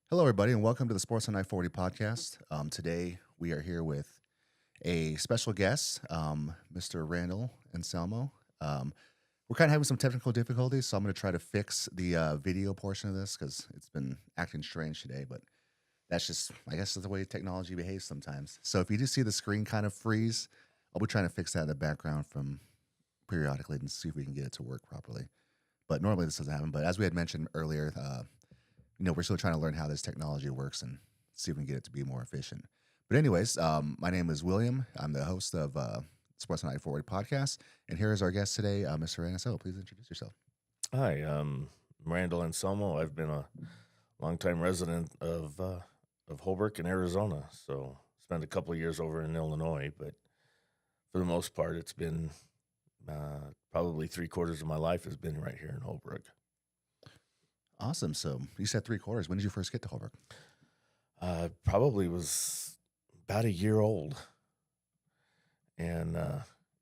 Hello, everybody, and welcome to the Sports on I-40 podcast. Today, we are here with a special guest, Mr. Randall Anselmo. We're kind of having some technical difficulties, so I'm going to try to fix the video portion of this because it's been acting strange today, but that's just, I guess, the way technology behaves sometimes. So if you do see the screen kind of freeze, I'll be trying to fix that in the background from periodically and see if we can get it to work properly. But normally this doesn't happen. But as we had mentioned earlier, we're still trying to learn how this technology works and see if we can get it to be more efficient. But anyways, my name is William. I'm the host of Sports on I-40 podcast. And here is our guest today, Mr. Anselmo. Please introduce yourself. Hi, Randall Anselmo. I've been a longtime resident of Holbrook in Arizona, so spent a couple of years over in Illinois, but for the most part, it's been probably 3/4 of my life has been right here in Holbrook. Awesome. So you said 3/4. When did you first get to Holbrook? Probably was about a year old, and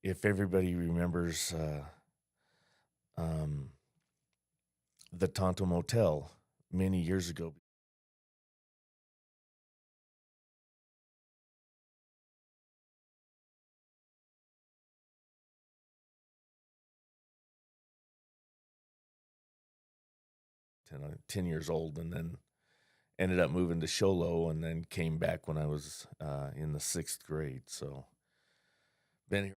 if everybody remembers the Tonto Motel many years ago. Ten years old, and then ended up moving to Sholo, and then came back when I was in the 6th grade. So been here.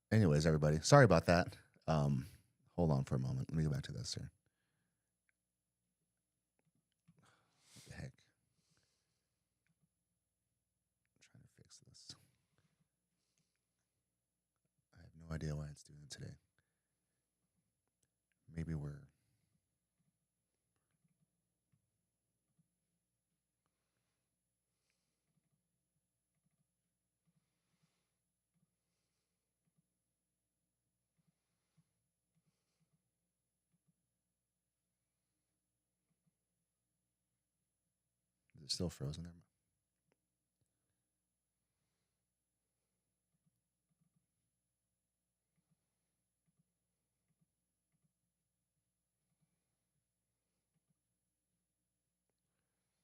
Anyways, everybody, sorry about that. Hold on for a moment. Let me go back to this here. What the heck? I'm trying to fix this. I have no idea why it's doing it today. Maybe we're... Is it still frozen there?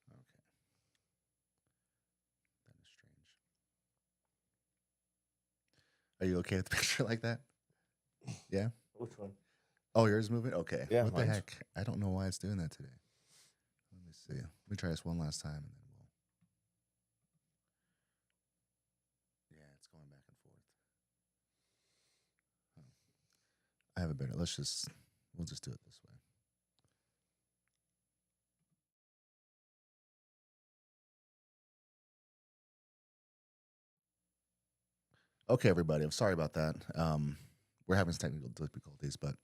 Okay. That is strange. Are you okay with the picture like that? Yeah? Which one? Oh, yours is moving? Okay. Yeah, What the mine's- heck? I don't know why it's doing that today. Let me see. Let me try this one last time and then we'll... Yeah, it's going back and forth. I have a better... We'll just do it this way. Okay, everybody. I'm sorry about that. We're having some technical difficulties, but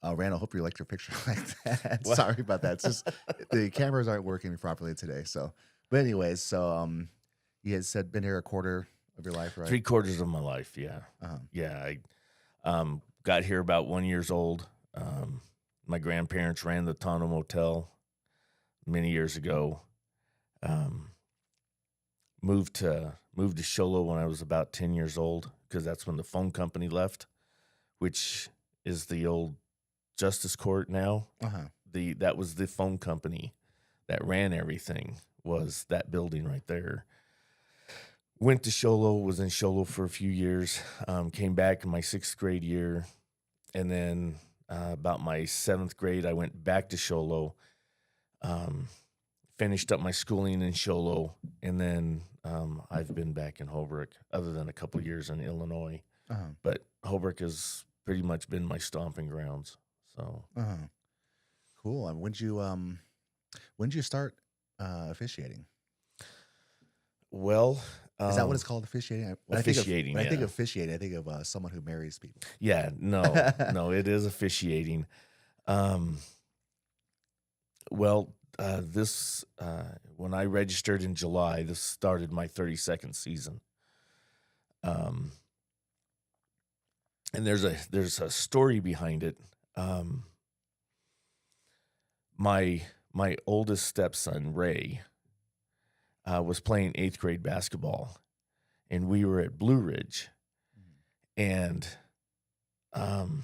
Randall, I hope you liked your picture like that. What? Sorry about that. It's just the cameras aren't working properly today. So, but anyways, you had said been here a quarter of your life, right? 3/4 of my life, yeah. Uh-huh. Yeah, I got here about 1 years old. My grandparents ran the Tonto Motel many years ago. Moved to Sholo when I was about 10 years old because that's when the phone company left, which is the old Justice Court now. Uh-huh. That was the phone company that ran everything, was that building right there. Went to Sholo, was in Sholo for a few years, came back in my 6th grade year, and then about my 7th grade, I went back to Sholo, finished up my schooling in Sholo, and then I've been back in Holbrook, other than a couple years in Illinois. Uh-huh. But Holbrook has pretty much been my stomping grounds. So Uh-huh. Cool. And when did you start officiating? well, Is that what it's called, officiating? officiating, When I think yeah. of officiating, I think of someone who marries people. Yeah, no, it is officiating. Well, when I registered in July, this started my 32nd season. Um, and there's a story behind it. Um, my oldest stepson Ray was playing 8th grade basketball, and we were at Blue Ridge, and um,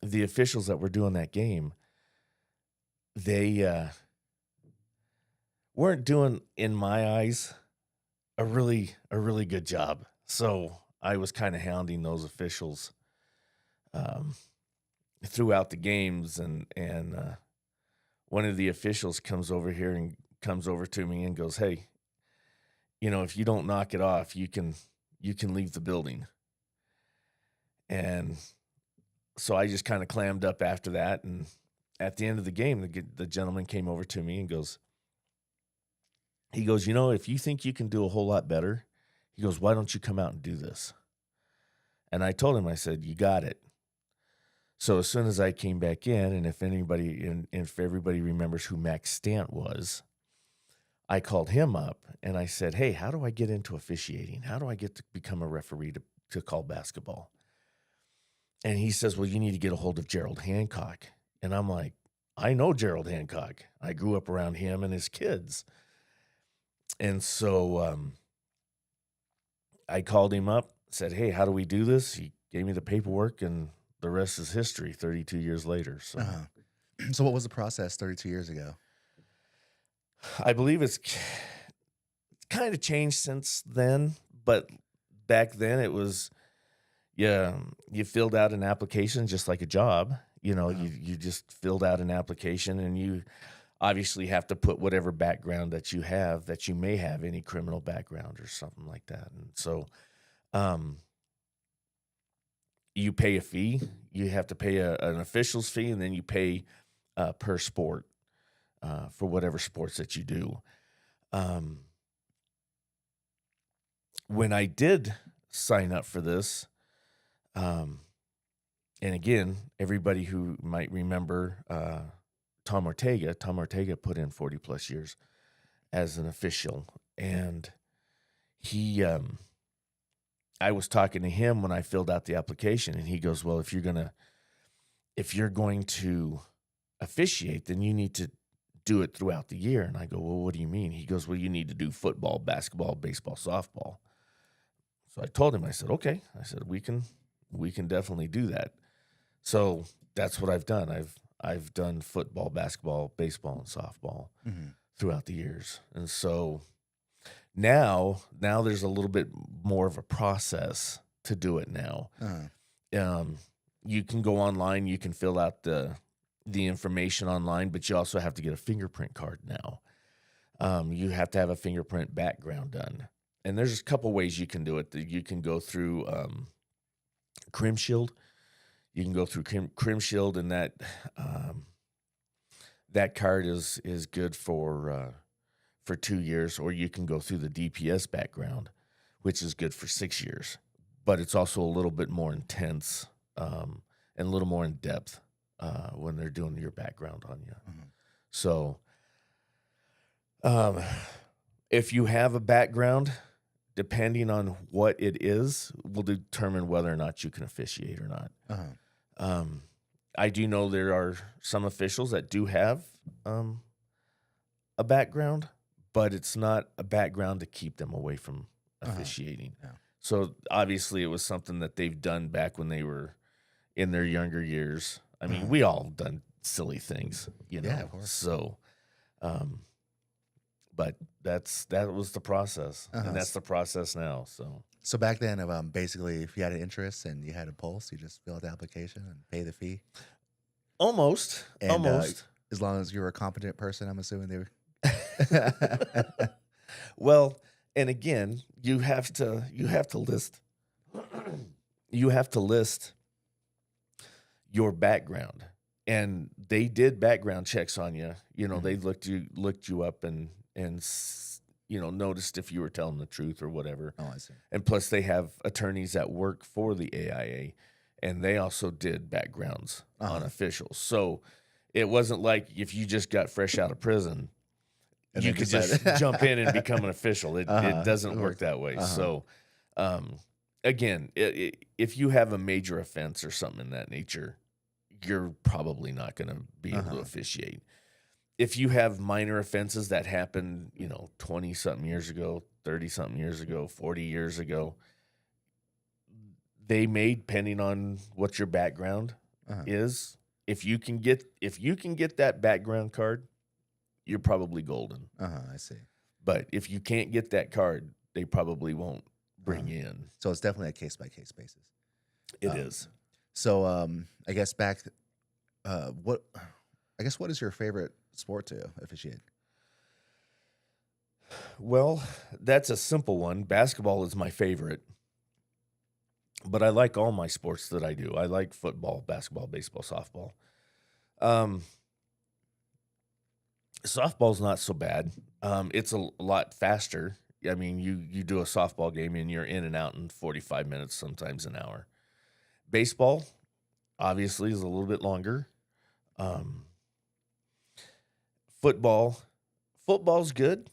the officials that were doing that game, they weren't doing, in my eyes, a really good job. So I was kind of hounding those officials um, throughout the games, and one of the officials comes over to me and goes, "Hey, if you don't knock it off, you can leave the building." And so I just kind of clammed up after that. And at the end of the game, the gentleman came over to me and he goes, "If you think you can do a whole lot better," he goes, "why don't you come out and do this?" And I told him, I said, "You got it." So as soon as I came back in, and if everybody remembers who Max Stant was, I called him up and I said, "Hey, how do I get into officiating? How do I get to become a referee to call basketball?" And he says, "Well, you need to get a hold of Gerald Hancock." And I'm like, "I know Gerald Hancock. I grew up around him and his kids." And so I called him up, said, "Hey, how do we do this?" He gave me the paperwork, and the rest is history 32 years later. So So what was the process 32 years ago? I believe it's kind of changed since then, but back then it was, yeah, you filled out an application just like a job. You just filled out an application, and you obviously have to put whatever background that you may have, any criminal background or something like that. And so you pay a fee. You have to pay an official's fee, and then you pay per sport for whatever sports that you do. When I did sign up for this, and again, everybody who might remember Tom Ortega put in 40 plus years as an official, and I was talking to him when I filled out the application, and he goes, "Well, if you're going to officiate, then you need to do it throughout the year." And I go, "Well, what do you mean?" He goes, "Well, you need to do football, basketball, baseball, softball." So I told him, I said, "Okay." I said, we can definitely do that." So that's what I've done. I've done football, basketball, baseball, and softball throughout the years. And so now there's a little bit more of a process to do it now. You can go online, you can fill out the information online, but you also have to get a fingerprint card now. You have to have a fingerprint background done. And there's a couple ways you can do it. You can go through Crim Shield. You can go through Crim Shield, and that card is good for 2 years, or you can go through the DPS background, which is good for 6 years. But it's also a little bit more intense and a little more in depth when they're doing your background on you. So if you have a background, depending on what it is, will determine whether or not you can officiate or not. I do know there are some officials that do have a background, but it's not a background to keep them away from officiating. Yeah. So obviously it was something that they've done back when they were in their younger years. I mean, we all done silly things, Yeah, of course. So, but that was the process, and that's the process now. So back then, basically, if you had an interest and you had a pulse, you just fill out the application and pay the fee. Almost. As long as you're a competent person, I'm assuming they were. Well, and again, you have to list your background, and they did background checks on you. They looked you up and noticed if you were telling the truth or whatever. Oh, I see. And plus, they have attorneys that work for the AIA, and they also did backgrounds on officials. So It wasn't like if you just got fresh out of prison, And you then could decided. just jump in and become an official. It It doesn't work works. that way. Uh-huh. So, um, again, if you have a major offense or something in that nature, you're probably not going to be able to Uh-huh. officiate. If you have minor offenses that happened, 20 something years ago, 30 something years ago, 40 years ago, they may, depending on what your background Uh-huh. is, if you can get that background card, you're probably golden. Uh-huh. I see. But if you can't get that card, they probably won't bring Uh-huh. you in. So it's definitely a case by case basis. It Um, is. so I guess what what is your favorite sport to officiate? Well, that's a simple one. Basketball is my favorite, but I like all my sports that I do. I like football, basketball, baseball, softball. Um, Softball's not so bad. It's a lot faster. I mean, you do a softball game and you're in and out in 45 minutes, sometimes an hour. Baseball, obviously, is a little bit longer. Um, football, football's good.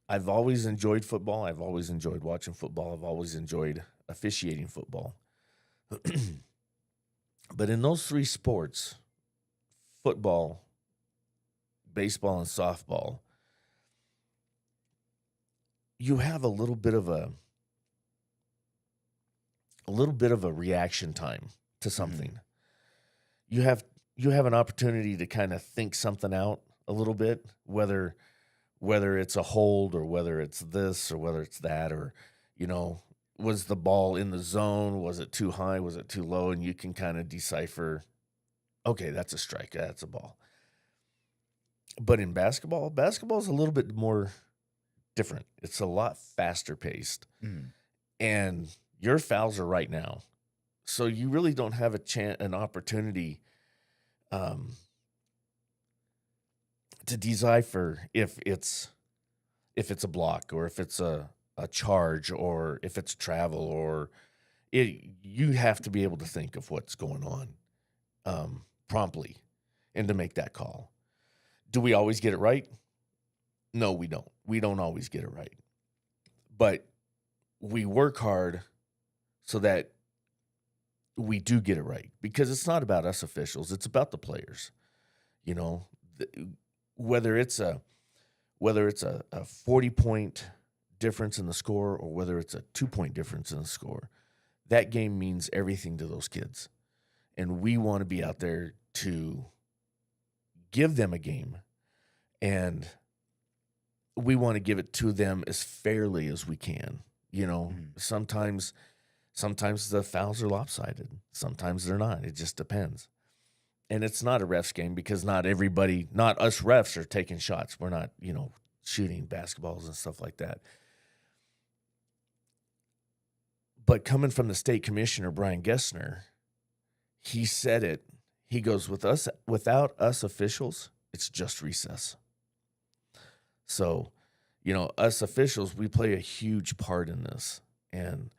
I've always enjoyed football. I've always enjoyed watching football. I've always enjoyed officiating football. But in those three sports, football, baseball, and softball, you have a little bit of a reaction time to Mm-hmm. something. You have an opportunity to kind of think something out a little bit, whether it's a hold or whether it's this or whether it's that, or you know was the ball in the zone, was it too high, was it too low, and you can kind of decipher, okay, that's a strike, that's a ball. But in basketball is a little bit more different. It's a lot faster paced, Mm-hmm. and your fouls are right now, so you really don't have an opportunity um, to decipher if it's a block or if it's a charge or if it's travel or you have to be able to think of what's going on promptly and to make that call. Do we always get it right? No, we don't. We don't always get it right. But we work hard so that we do get it right because it's not about us officials. It's about the players. You know, th- whether it's a whether it's a 40-point difference in the score or whether it's a 2-point difference in the score, that game means everything to those kids. And we want to be out there to give them a game, and we want to give it to them as fairly as we can. Mm-hmm. Sometimes the fouls are lopsided. Sometimes they're not. It just depends. And it's not a ref's game because not us refs are taking shots. We're not, shooting basketballs and stuff like that. But coming from the state commissioner, Brian Gessner, he said it. He goes, without us officials, it's just recess. So, us officials, we play a huge part in this. And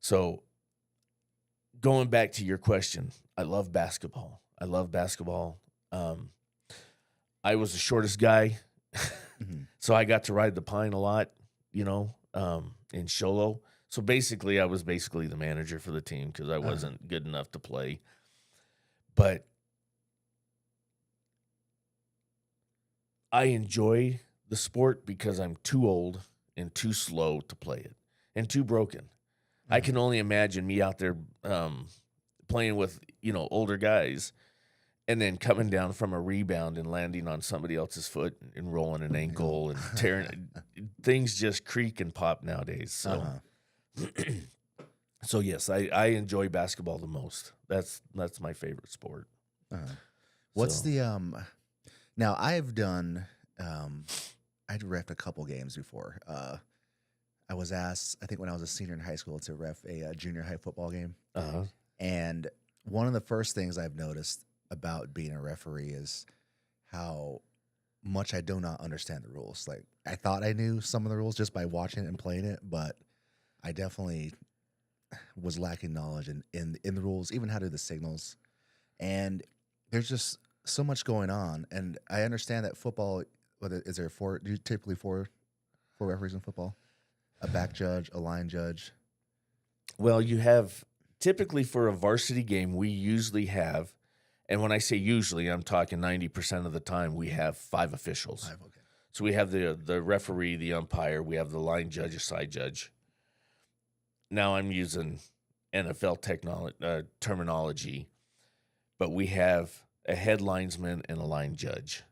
so going back to your question, I love basketball. Um, I was the shortest guy, Mm-hmm. so I got to ride the pine a lot, in Sholo. So basically, I was basically the manager for the team because I Uh-huh. wasn't good enough to play. But I enjoy the sport because I'm too old and too slow to play it and too broken. I Uh-huh. can only imagine me out there playing with, older guys and then coming down from a rebound and landing on somebody else's foot and rolling an Ankle. ankle and tearing things just creak and pop nowadays. So, Uh-huh. so yes, I enjoy basketball the most. That's my favorite sport. Uh-huh. What's So, the now I've done I'd reffed a couple games before. I was asked, I think when I was a senior in high school, to ref a junior high football game. uh-huh. And one of the first things I've noticed about being a referee is how much I do not understand the rules. Like I thought I knew some of the rules just by watching it and playing it, but I definitely was lacking knowledge in the rules, even how to do the signals. And there's just so much going on, and I understand that football. Whether is there four? Do you typically four referees in football? A back judge, a line judge. Well, you have typically for a varsity game, we usually have, and when I say usually, I'm talking 90% of the time, we have 5 officials. Five. Okay. So we have the referee, the umpire, we have the line judge, a side judge. Now I'm using NFL terminology, but we have a head linesman and a line judge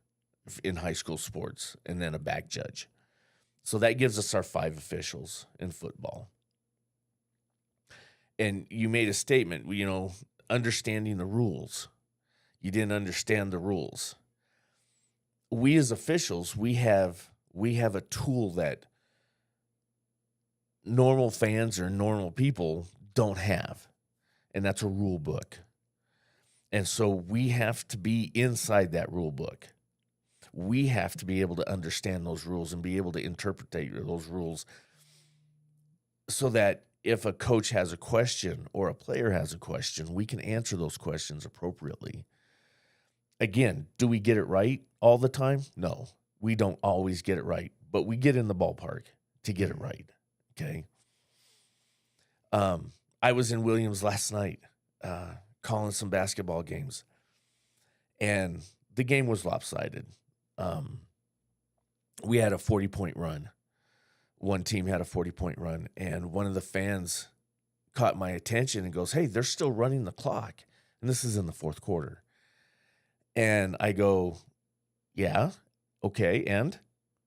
in high school sports, and then a back judge. So that gives us our 5 officials in football. And you made a statement, understanding the rules. You didn't understand the rules. We as officials, we have a tool that normal fans or normal people don't have, and that's a rule book. And so we have to be inside that rule book. We have to be able to understand those rules and be able to interpret those rules so that if a coach has a question or a player has a question, we can answer those questions appropriately. Again, do we get it right all the time? No, we don't always get it right, but we get in the ballpark to get it right. Okay. I was in Williams last night calling some basketball games, and the game was lopsided. We had a 40-point run. One team had a 40-point run, and one of the fans caught my attention and goes, "Hey, they're still running the clock." And this is in the fourth quarter. And I go, "Yeah, okay, and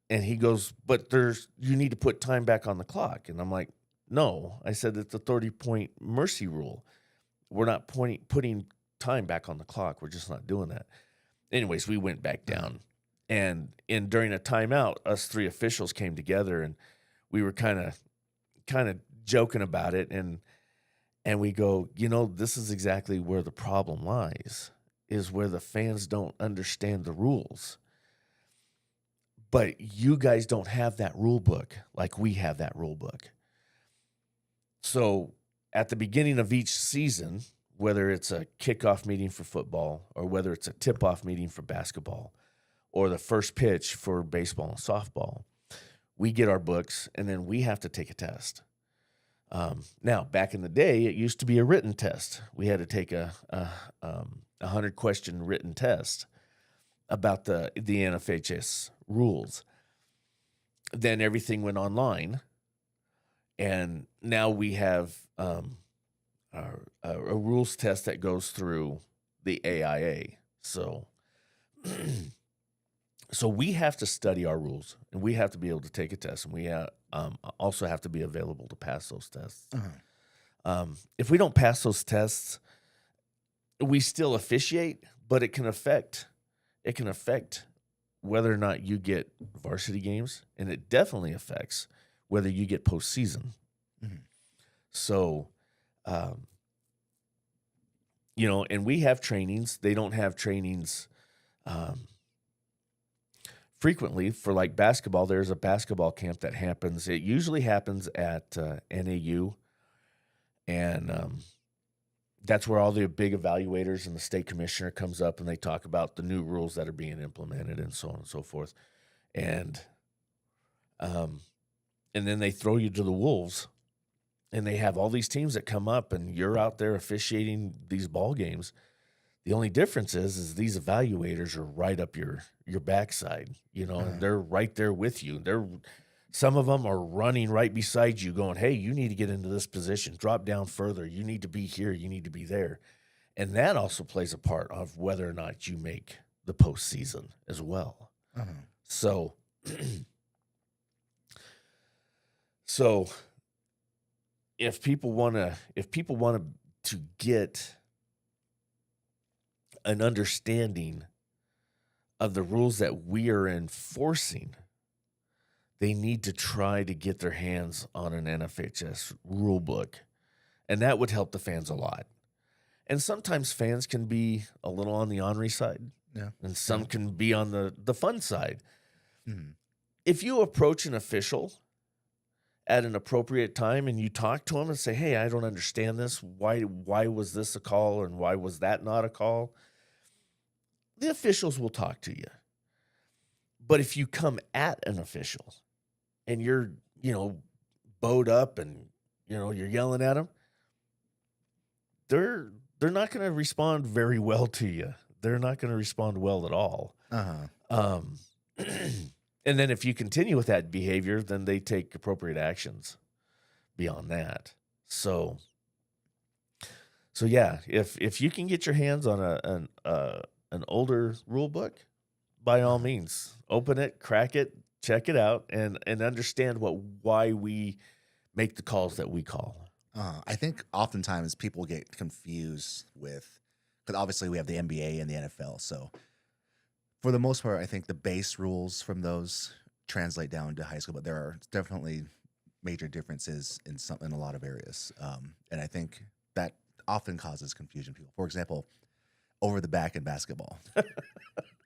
he goes, "But you need to put time back on the clock." And I'm like, "No," I said, "it's a 30-point mercy rule. We're not putting time back on the clock. We're just not doing that." Anyways, we went back down. And during a timeout, us 3 officials came together, and we were kind of joking about it, and we go, this is exactly where the problem lies, is where the fans don't understand the rules. But you guys don't have that rule book like we have that rule book. So at the beginning of each season, whether it's a kickoff meeting for football or whether it's a tip-off meeting for basketball or the first pitch for baseball and softball, we get our books, and then we have to take a test. Now, back in the day, it used to be a written test. We had to take a 100-question written test about the NFHS rules. Then everything went online, and now we have a rules test that goes through the AIA. So we have to study our rules, and we have to be able to take a test, and we also have to be available to pass those tests. If we don't pass those tests, we still officiate, but it can affect whether or not you get varsity games, and it definitely affects whether you get postseason. So, and we have trainings. They don't have trainings frequently for like basketball. There's a basketball camp that happens. It usually happens at NAU, and that's where all the big evaluators and the state commissioner comes up, and they talk about the new rules that are being implemented and so on and so forth. And then they throw you to the wolves, and they have all these teams that come up, and you're out there officiating these ball games. The only difference is these evaluators are right up your backside, and they're right there with you. Some of them are running right beside you going, "Hey, you need to get into this position, drop down further. You need to be here. You need to be there." And that also plays a part of whether or not you make the postseason as well. So, if people want to get an understanding of the rules that we are enforcing, they need to try to get their hands on an NFHS rule book, and that would help the fans a lot. And sometimes fans can be a little on the ornery side, and some can be on the fun side. If you approach an official at an appropriate time and you talk to them and say, "Hey, I don't understand this. Why was this a call, and why was that not a call?" the officials will talk to you. But if you come at an official and you're, bowed up and, you're yelling at them, they're they're not going to respond very well to you. They're not going to respond well at all. Uh-huh. Um, and then if you continue with that behavior, then they take appropriate actions beyond that. So yeah, if you can get your hands on an older rule book, by all Uh-huh. means, open it, crack it, check it out, and understand why we make the calls that we call. I think oftentimes people get confused with, because obviously we have the NBA and the NFL. So for the most part, I think the base rules from those translate down to high school, but there are definitely major differences in a lot of areas. And I think that often causes confusion. People, for example, over the back in basketball.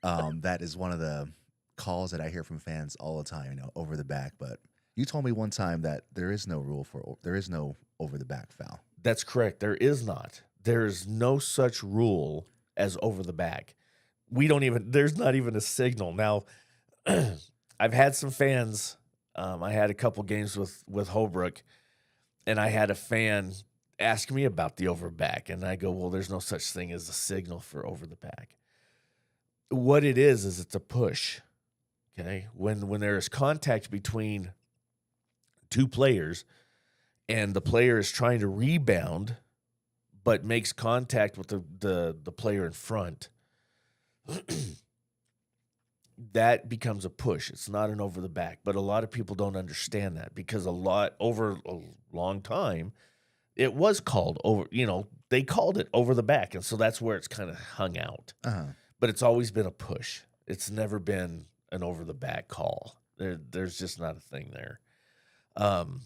That is one of the calls that I hear from fans all the time. Over the back. But you told me one time that there is no over the back foul. That's correct. There is not. There's no such rule as over the back. There's not even a signal. Now, I've had some fans. I had a couple games with Holbrook, and I had a fan ask me about the over back, and I go, well, there's no such thing as a signal for over the back. What it is it's a push. Okay, when there is contact between two players, and the player is trying to rebound, but makes contact with the player in front, that becomes a push. It's not an over the back, but a lot of people don't understand that because over a long time, it was called over, they called it over the back. And so that's where it's kind of hung out, Uh-huh. but it's always been a push. It's never been an over the back call. There's just not a thing there. Um,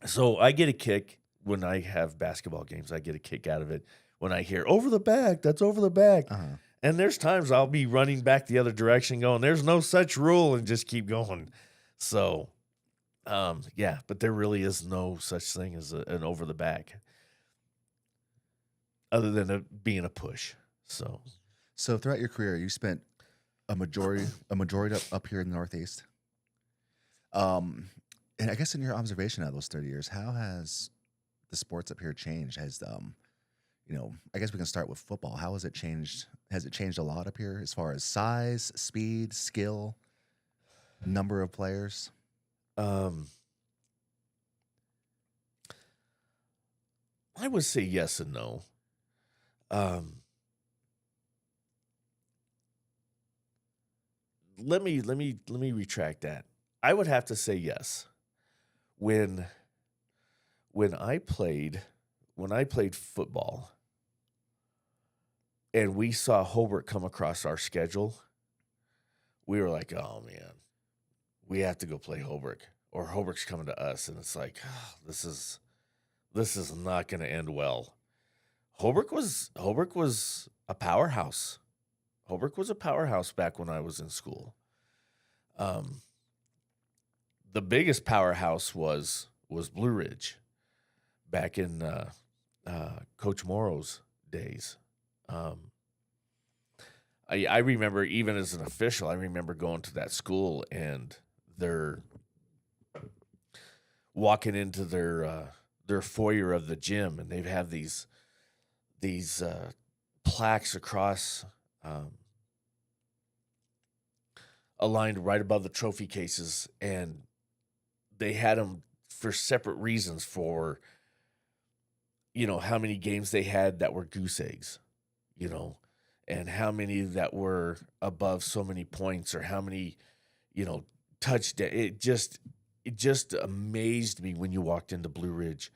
So I get a kick when I have basketball games. I get a kick out of it when I hear over the back. That's over the back. Uh-huh. And there's times I'll be running back the other direction going, there's no such rule, and just keep going. So, yeah, but there really is no such thing as an over the back other than it being a push. So throughout your career, you spent a majority up here in the Northeast. And I guess in your observation of those 30 years, how has the sports up here changed? I guess we can start with football. How has it changed? Has it changed a lot up here as far as size, speed, skill, number of players? I would say yes and no. Let me retract that. I would have to say yes. When I played football and we saw Hobart come across our schedule, we were like, oh man, we have to go play Hobart, or Hobart's coming to us. And it's like, oh, this is not going to end well. Hobart was a powerhouse. Hobart was a powerhouse back when I was in school. The biggest powerhouse was Blue Ridge back in Coach Morrow's days. I remember, even as an official, I remember going to that school and they're walking into their foyer of the gym, and they'd have these plaques across, aligned right above the trophy cases, and they had them for separate reasons for, how many games they had that were goose eggs, and how many that were above so many points, or how many, touchdown. It just amazed me when you walked into Blue Ridge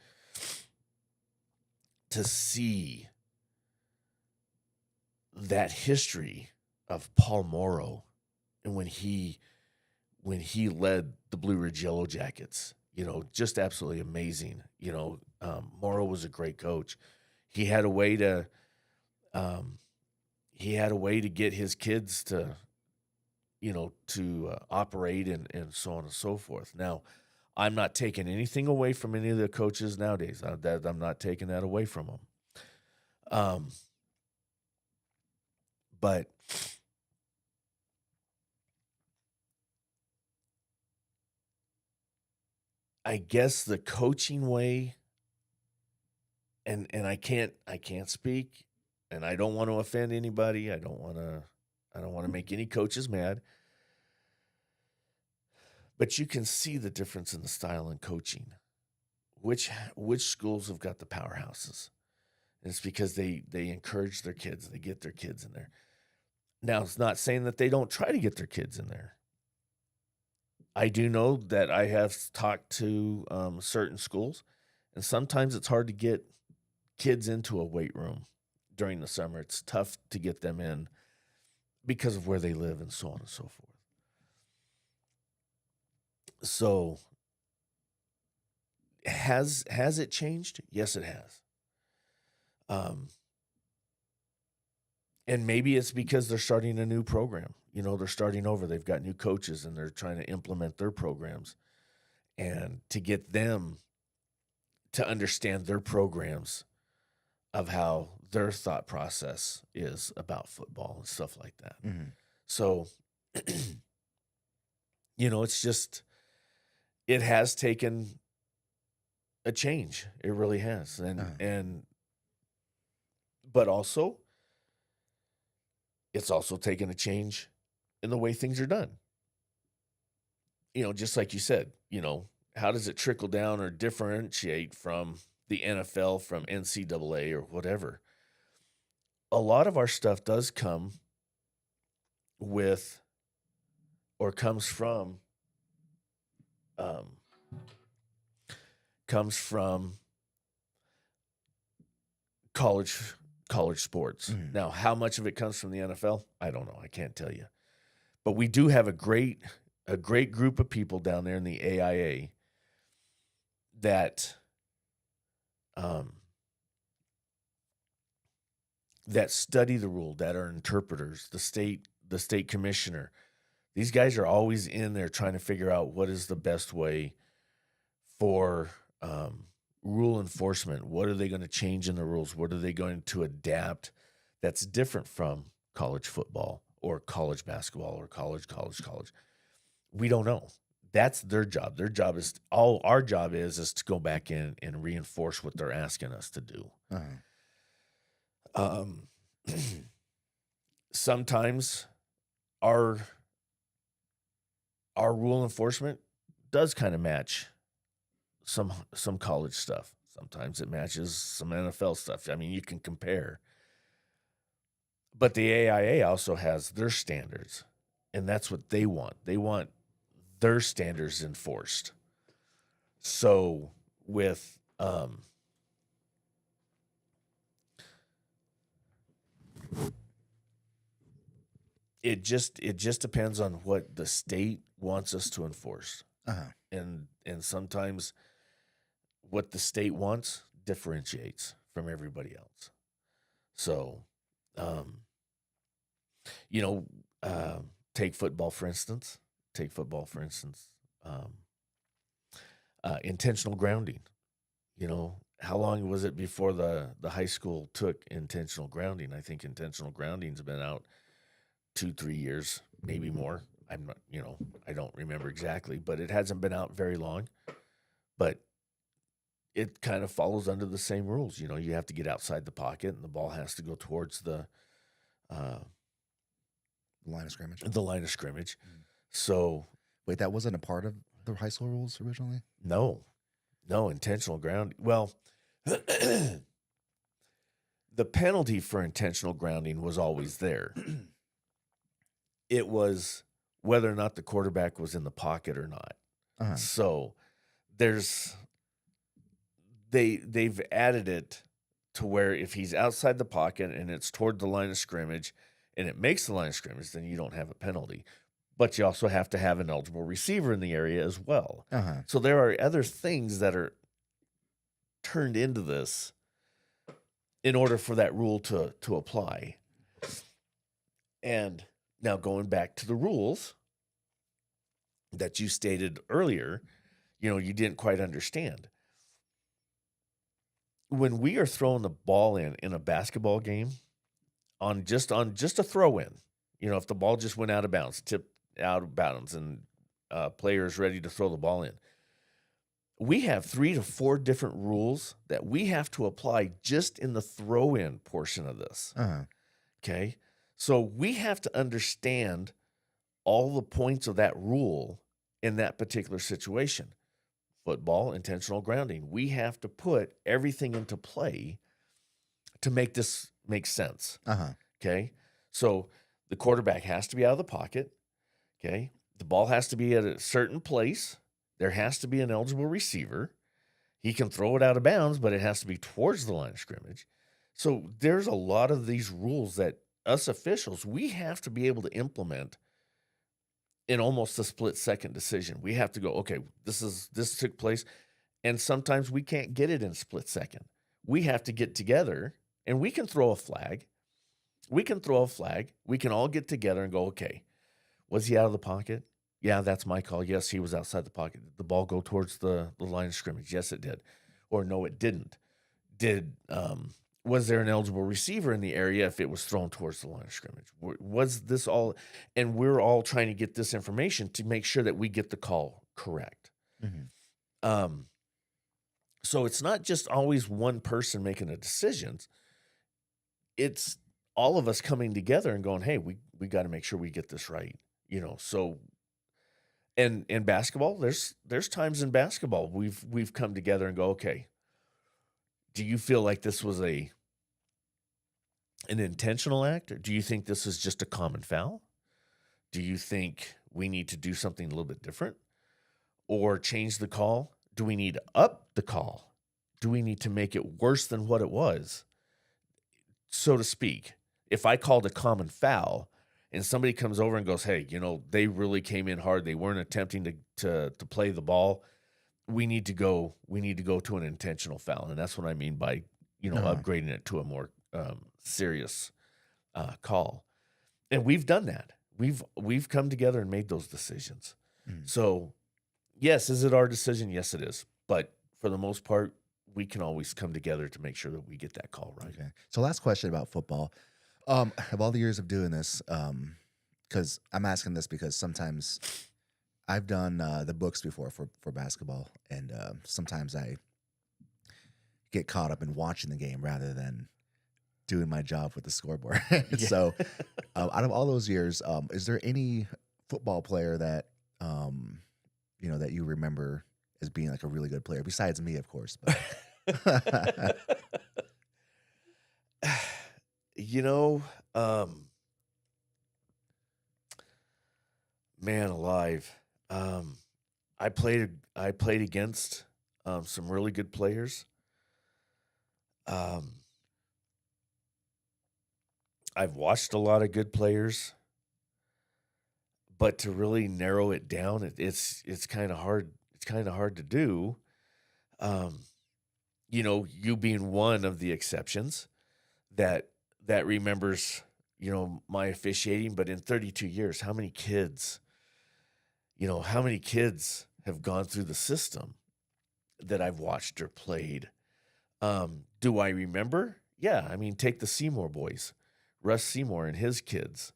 to see that history of Paul Morrow, and when he led the Blue Ridge Yellow Jackets, just absolutely amazing. Morrow was a great coach. He had a way to get his kids to, operate and so on and so forth. Now, I'm not taking anything away from any of the coaches nowadays. I'm not taking that away from them. But I guess the coaching way, and I can't speak, and I don't want to offend anybody. I don't want to make any coaches mad. But you can see the difference in the style in coaching. Which schools have got the powerhouses? And it's because they encourage their kids. They get their kids in there. Now, it's not saying that they don't try to get their kids in there. I do know that I have talked to certain schools, and sometimes it's hard to get kids into a weight room during the summer. It's tough to get them in because of where they live and so on and so forth. So has it changed? Yes, it has. And maybe it's because they're starting a new program. They're starting over. They've got new coaches, and they're trying to implement their programs. And to get them to understand their programs of how their thought process is about football and stuff like that. Mm-hmm. So, it's just, it has taken a change. It really has. But also, it's also taken a change in the way things are done. Just like you said, how does it trickle down or differentiate from the NFL, from NCAA or whatever? A lot of our stuff does come with or comes from college sports. Mm-hmm. Now, how much of it comes from the NFL? I don't know. I can't tell you. But we do have a great group of people down there in the AIA that that study the rule, that are interpreters, the state commissioner. These guys are always in there trying to figure out what is the best way for rule enforcement. What are they going to change in the rules? What are they going to adapt that's different from college football or college basketball or college? We don't know. That's their job. Their job is, all our job is to go back in and reinforce what they're asking us to do. Uh-huh. Sometimes our rule enforcement does kind of match some college stuff. Sometimes it matches some NFL stuff. I mean, you can compare. But the AIA also has their standards, and that's what they want. They want their standards enforced. So with it just depends on what the state wants us to enforce. Uh-huh. And sometimes what the state wants differentiates from everybody else. So take football for instance. Intentional grounding. How long was it before the high school took intentional grounding? I think intentional grounding's been out 2-3 years, maybe more. I'm not, I don't remember exactly, but it hasn't been out very long. But it kind of follows under the same rules. You have to get outside the pocket, and the ball has to go towards the line of scrimmage. Mm. So, wait, that wasn't a part of the high school rules originally? No, intentional grounding. Well, the penalty for intentional grounding was always there. It was whether or not the quarterback was in the pocket or not. Uh-huh. So they've added it to where if he's outside the pocket and it's toward the line of scrimmage and it makes the line of scrimmage, then you don't have a penalty. But you also have to have an eligible receiver in the area as well. Uh-huh. So there are other things that are turned into this in order for that rule to apply. And now going back to the rules that you stated earlier, you didn't quite understand. When we are throwing the ball in a basketball game, on just a throw in. If the ball just went out of bounds, tipped out of bounds, and players ready to throw the ball in, we have 3 to 4 different rules that we have to apply just in the throw in portion of this. Uh-huh. Okay, so we have to understand all the points of that rule in that particular situation. Football, intentional grounding. We have to put everything into play to make this make sense. Uh-huh. Okay. So the quarterback has to be out of the pocket. Okay. The ball has to be at a certain place. There has to be an eligible receiver. He can throw it out of bounds, but it has to be towards the line of scrimmage. So there's a lot of these rules that us officials, we have to be able to implement in almost a split second decision. We have to go, okay, this took place. And sometimes we can't get it in a split second. We have to get together and we can throw a flag. We can throw a flag. We can all get together and go, okay, was he out of the pocket? Yeah, that's my call. Yes, he was outside the pocket. Did the ball go towards the line of scrimmage? Yes, it did. Or no, it didn't. Was there an eligible receiver in the area if it was thrown towards the line of scrimmage? Was this all? And we're all trying to get this information to make sure that we get the call correct. Mhm. So it's not just always one person making a decision. It's all of us coming together and going, hey, we got to make sure we get this right. So and in basketball, there's times in basketball we've come together and go, okay, do you feel like this was an intentional act, or do you think this is just a common foul? Do you think we need to do something a little bit different or change the call? Do we need to up the call? Do we need to make it worse than what it was, so to speak? If I called a common foul and somebody comes over and goes, hey, they really came in hard. They weren't attempting to play the ball. We need to go to an intentional foul. And that's what I mean by, Uh-huh. upgrading it to a more serious call. And we've done that. We've come together and made those decisions. Mhm. So, yes, is it our decision? Yes, it is. But for the most part, we can always come together to make sure that we get that call right. Okay. So last question about football. Of all the years of doing this, because I'm asking this because sometimes I've done the books before for basketball, and sometimes I get caught up in watching the game rather than doing my job with the scoreboard. Yeah. So, out of all those years, is there any football player that that you remember as being like a really good player besides me, of course? But You know, um, man alive. I played against some really good players. Um, I've watched a lot of good players, but to really narrow it down, it's kind of hard. It's kind of hard to do. Um, you being one of the exceptions that remembers, my officiating. But in 32 years, how many kids have gone through the system that I've watched or played? Do I remember? Yeah, I mean, take the Seymour boys, Russ Seymour and his kids.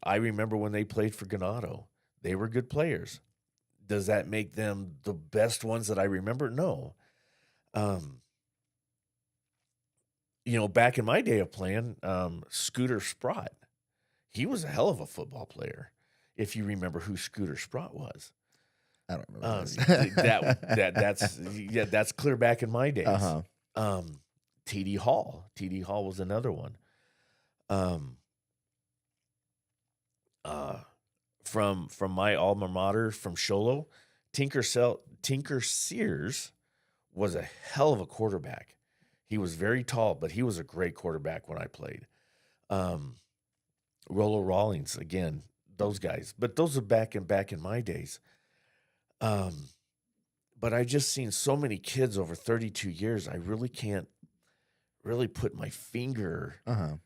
I remember when they played for Ganado. They were good players. Does that make them the best ones that I remember? No. Um, back in my day of playing, Scooter Sprott, he was a hell of a football player. If you remember who Scooter Sprott was, I don't remember this. that's clear back in my days. Uh-huh. TD Hall was another one. Um, uh, from my alma mater, from Sholo, Tinker Sears was a hell of a quarterback. He was very tall, but he was a great quarterback when I played. Um, Rollo Rawlings, again, those guys. But those are back in my days. But I just seen so many kids over 32 years. I really can't really put my finger, Uh-huh.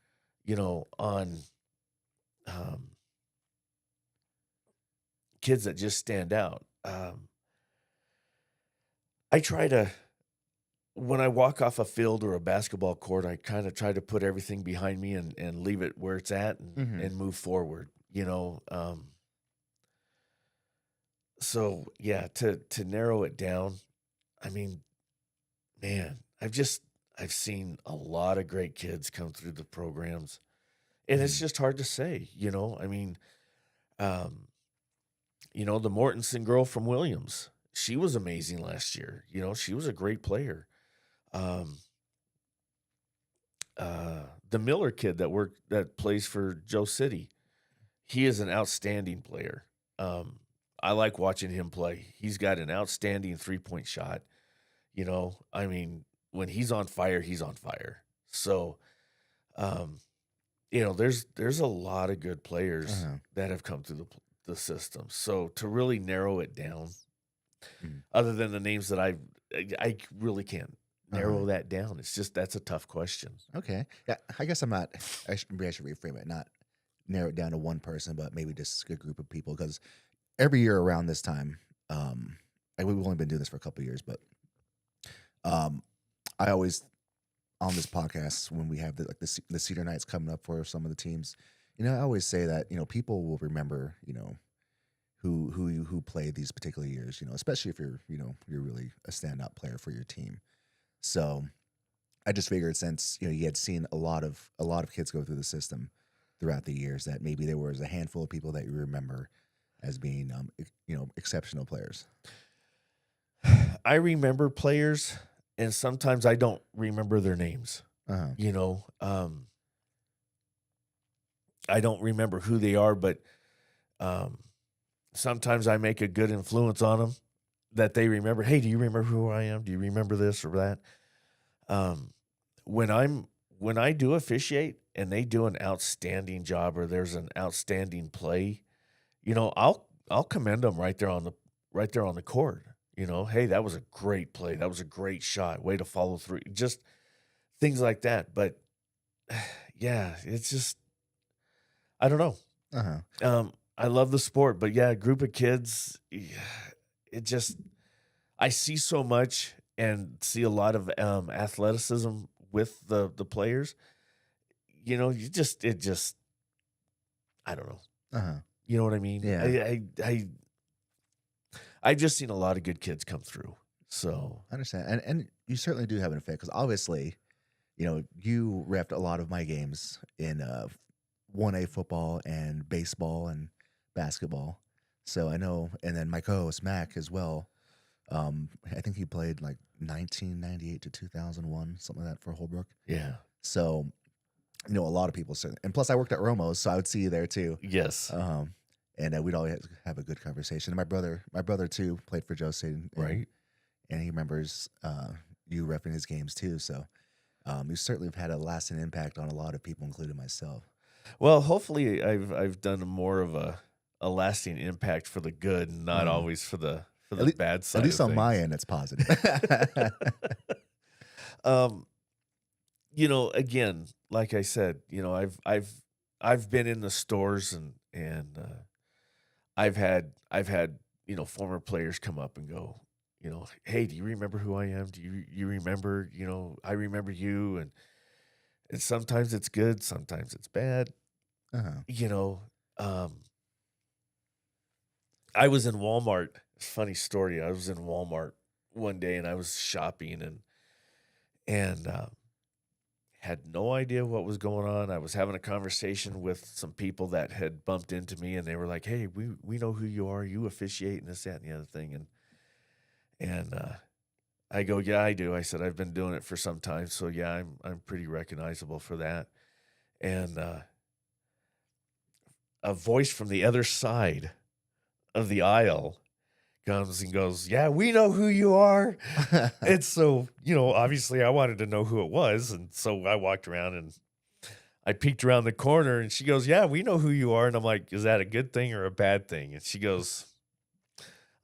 on um, kids that just stand out. I try to when I walk off a field or a basketball court, I kind of try to put everything behind me and leave it where it's at Hmm. and move forward, you know. So yeah, to narrow it down, I mean, man, I've seen a lot of great kids come through the programs, and it's Hmm. just hard to say, you know. I mean, um, the Mortensen girl from Williams, she was amazing last year. You know, she was a great player. Um, the Miller kid that plays for Joe City, he is an outstanding player. Um, I like watching him play. He's got an outstanding 3-point shot. You know, I mean, when he's on fire, he's on fire. So, um, there's a lot of good players Uh-huh. that have come through the system. So to really narrow it down, Hmm. other than the names that I really can't Uh-huh. narrow that down. It's just that's a tough question. Okay. Yeah, I guess I'm not. Maybe I should reframe it. Not narrow it down to one person, but maybe just a group of people. Because every year around this time, and we've only been doing this for a couple of years, but um, I always on this podcast when we have the Cedar Nights coming up for some of the teams, I always say that people will remember who played these particular years, especially if you're really a standout player for your team. So I just figured since you had seen a lot of kids go through the system throughout the years that maybe there was a handful of people that you remember as being exceptional players. I remember players, and sometimes I don't remember their names. Uh-huh. You know, I don't remember who they are, but um, sometimes I make a good influence on them that they remember. Hey, do you remember who I am? Do you remember this or that? Um, when I'm when I do officiate and they do an outstanding job or there's an outstanding play, I'll commend them right there on the court. You know, hey, that was a great play. That was a great shot. Way to follow through. Just things like that. But yeah, it's just I don't know. Uh-huh. I love the sport, but yeah, a group of kids, yeah, it just I see so much and see a lot of athleticism with the players. You know, it just I don't know. Uh-huh. You know what I mean? Yeah. I've just seen a lot of good kids come through. So I understand. And you certainly do have an effect because obviously, you repped a lot of my games in 1A football and baseball and basketball. So I know, and then my co-host Mac as well. I think he played like 1998 to 2001, something like that for Holbrook. yeah, So, a lot of people certainly, and plus I worked at Romo's, so I would see you there too. yes, Um, and we'd always have a good conversation. And my brother too played for Joe State, and right. and he remembers you repping his games too. So, you certainly have had a lasting impact on a lot of people, including myself. Well, hopefully I've done more of a lasting impact for the good, and not Uh, always for at the least, bad at side least of on my things. end, it's positive. um, again, like I said, I've been in the stores and I've had former players come up and go, hey, do you remember who I am? Do you remember? I remember you, and sometimes it's good, sometimes it's bad. Uh-huh. You know, um, I was in Walmart. Funny story. I was in Walmart one day and I was shopping and had no idea what was going on. I was having a conversation with some people that had bumped into me, and they were like, "Hey, we know who you are. You officiate and this, that, and the other thing." And I go, "Yeah, I do." I said, "I've been doing it for some time, so yeah, I'm pretty recognizable for that." And a voice from the other side of the aisle comes and goes, "Yeah, we know who you are." And so, obviously I wanted to know who it was. And so I walked around and I peeked around the corner and she goes, "Yeah, we know who you are." And I'm like, "Is that a good thing or a bad thing?" And she goes,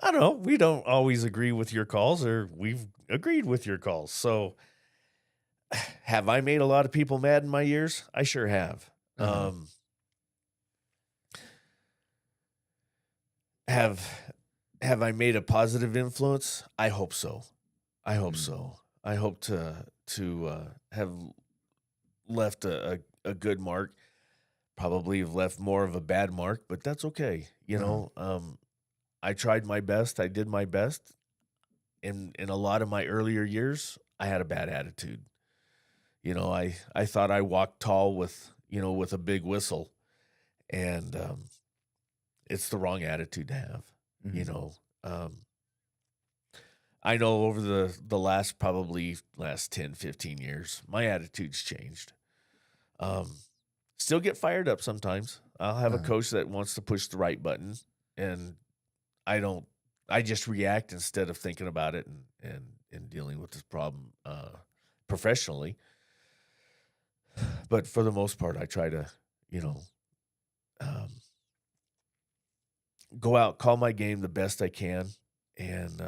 "I don't know. We don't always agree with your calls, or we've agreed with your calls." So have I made a lot of people mad in my years? I sure have. Uh-huh. Um, have have I made a positive influence? I hope so. I hope Mm. so. I hope to have left a good mark. Probably have left more of a bad mark, but that's okay. Uh-huh. I tried my best. I did my best. In a lot of my earlier years, I had a bad attitude. I thought I walked tall with a big whistle, and it's the wrong attitude to have. You Mhm. know, um, I know over the last 10, 15 years, my attitude's changed. Um, Still get fired up sometimes. I'll have a Uh-huh. coach that wants to push the right button, and I don't. I just react instead of thinking about it and dealing with this problem professionally. But for the most part, I try to, you know, um, go out, call my game the best I can, and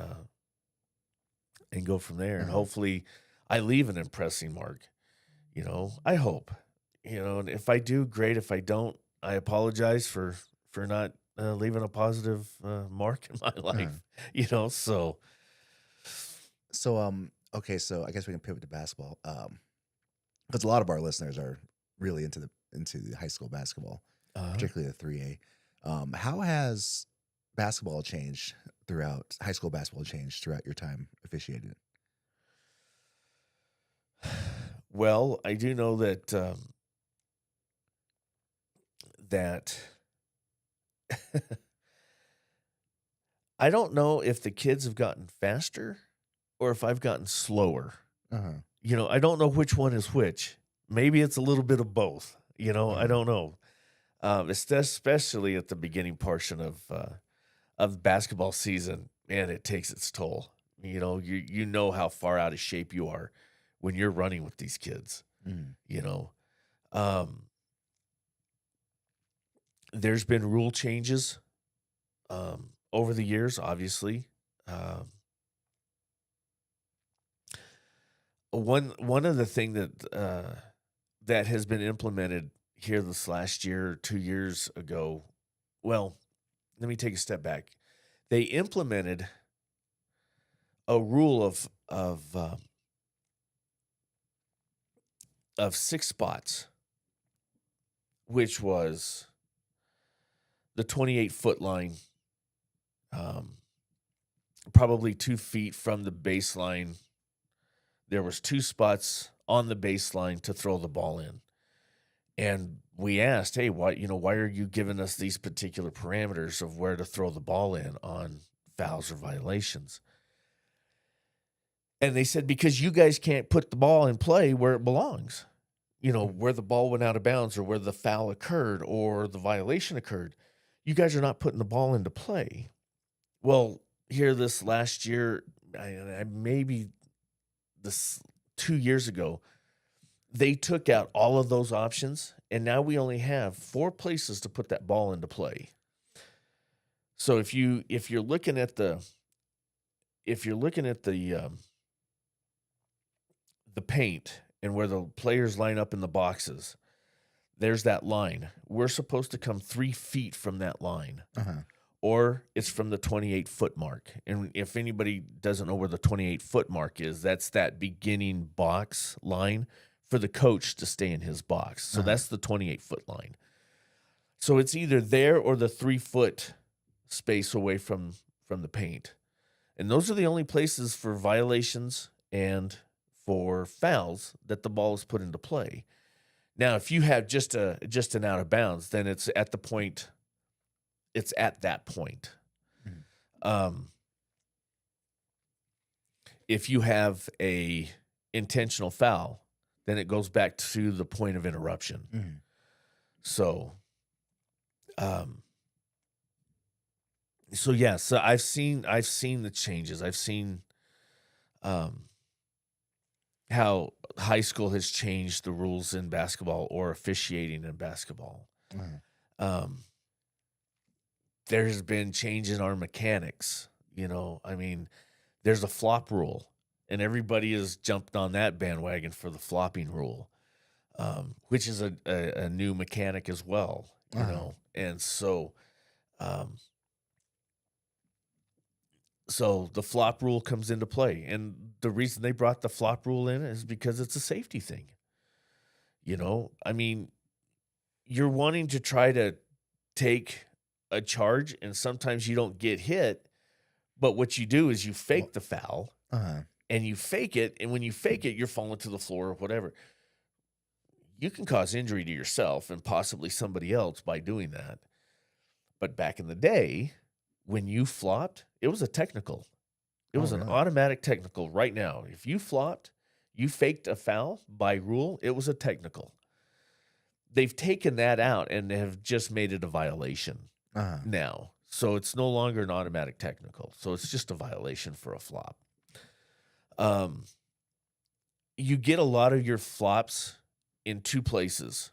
and go from there. And Uh-huh. hopefully, I leave an impressing mark. I hope. And if I do, great. If I don't, I apologize for not leaving a positive mark in my Uh-huh. life. So So, okay, so I guess we can pivot to basketball. Because a lot of our listeners are really into the high school basketball, uh, particularly the 3A. How has basketball changed throughout high school basketball changed throughout your time officiating? well, I do know that I don't know if the kids have gotten faster or if I've gotten slower. Uh-huh. I don't know which one is which. Maybe it's a little bit of both. I Uh-huh. don't know. Especially at the beginning portion of basketball season, man, it takes its toll. You know how far out of shape you are when you're running with these kids. Mhm. You know, um, there's been rule changes over the years. Obviously, um, one of the thing that has been implemented here this last year or 2 years ago. Well, let me take a step back. They implemented a rule of 6 spots, which was the 28-foot line, um, probably 2 feet from the baseline. There was 2 spots on the baseline to throw the ball in, and we asked, "Hey, why are you giving us these particular parameters of where to throw the ball in on fouls or violations?" And they said, "Because you guys can't put the ball in play where it belongs." Where the ball went out of bounds or where the foul occurred or the violation occurred. You guys are not putting the ball into play. Well, here this last year, maybe this 2 years ago, they took out all of those options, and now we only have 4 places to put that ball into play. So if you're looking at the paint and where the players line up in the boxes, there's that line. We're supposed to come 3 feet from that line, Uh-huh. or it's from the 28-foot mark. And if anybody doesn't know where the 28-foot mark is, that's that beginning box line for the coach to stay in his box. So Uh-huh. that's the 28-foot line. So it's either there or the 3 foot space away from the paint. And those are the only places for violations and for fouls that the ball is put into play. Now, if you have just an out of bounds, then it's at that point. Mhm. Um, if you have a intentional foul, then it goes back to the point of interruption. Mhm. So, um, so I've seen the changes. I've seen um, how high school has changed the rules in basketball or officiating in basketball. Uh-huh. Um, there has been change in our mechanics. I mean, there's a flop rule, and everybody has jumped on that bandwagon for the flopping rule, which is a new mechanic as well. Uh-huh. And so um, So the flop rule comes into play. And the reason they brought the flop rule in is because it's a safety thing. I mean, you're wanting to try to take a charge, and sometimes you don't get hit. But what you do is you Well, fake the foul uh-huh. and you fake it. And when you fake it, you're falling to the floor or whatever. You can cause injury to yourself and possibly somebody else by doing that. But back in the day, when you flopped, it was a technical. It Oh, was an really? automatic technical right now. If you flopped, you faked a foul by rule, it was a technical. They've taken that out and have just made it a violation Uh-huh. now. So it's no longer an automatic technical. So it's just a violation for a flop. Um, you get a lot of your flops in two places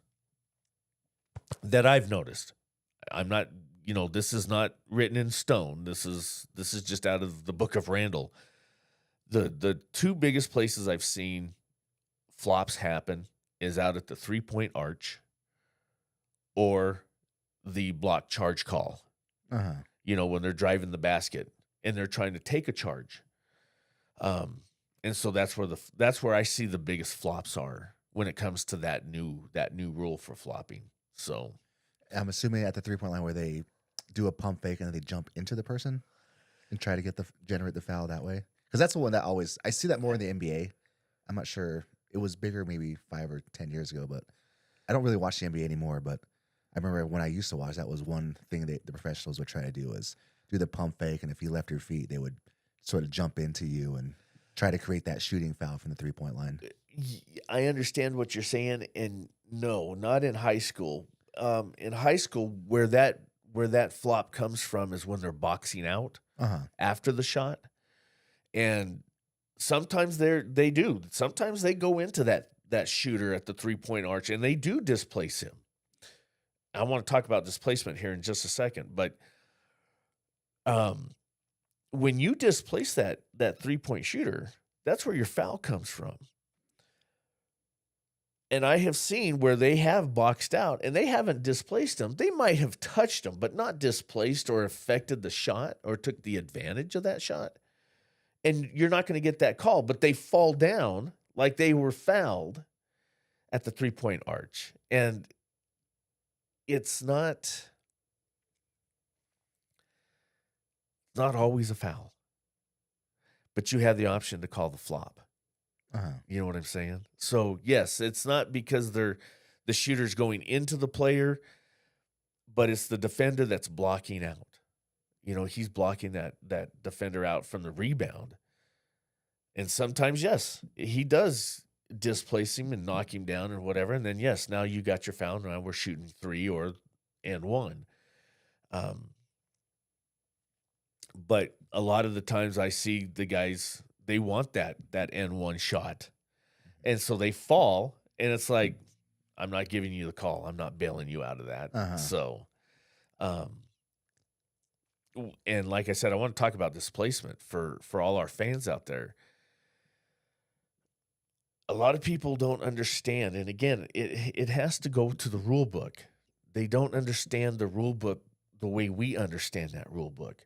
that I've noticed. I'm not, this is not written in stone. This is just out of the book of Randall. The two biggest places I've seen flops happen is out at the 3-point arch or the block charge call. Uh-huh. When they're driving the basket and they're trying to take a charge. And so that's where I see the biggest flops are when it comes to that new rule for flopping. So I'm assuming at the 3-point line where they do a pump fake and then they jump into the person and try to generate the foul that way. Because that's the one that I see that more in the NBA. I'm not sure. It was bigger maybe 5 or 10 years ago, but I don't really watch the NBA anymore. But I remember when I used to watch, that was one thing that the professionals would try to do, is do the pump fake. And if you left your feet, they would sort of jump into you and try to create that shooting foul from the 3-point line. I understand what you're saying, and no, not in high school. In high school, where that flop comes from is when they're boxing out Uh-huh. after the shot, and sometimes they do. Sometimes they go into that shooter at the 3-point arch, and they do displace him. I want to talk about displacement here in just a second, but when you displace that 3-point shooter, that's where your foul comes from. And I have seen where they have boxed out and they haven't displaced them. They might have touched them, but not displaced or affected the shot or took the advantage of that shot. And you're not going to get that call, but they fall down like they were fouled at the 3-point arch. And it's not always a foul, but you have the option to call the flop. Uh-huh. You know what I'm saying? So, yes, it's not because the shooter's going into the player, but it's the defender that's blocking out. He's blocking that defender out from the rebound. And sometimes, yes, he does displace him and knock him down or whatever. And then, yes, now you got your foul. Now we're shooting 3 and 1. But a lot of the times I see the guys, they want that N1 shot. And so they fall, and it's like, I'm not giving you the call. I'm not bailing you out of that. Uh-huh. So, and like I said, I want to talk about displacement for all our fans out there. A lot of people don't understand, and again, it has to go to the rule book. They don't understand the rule book the way we understand that rule book.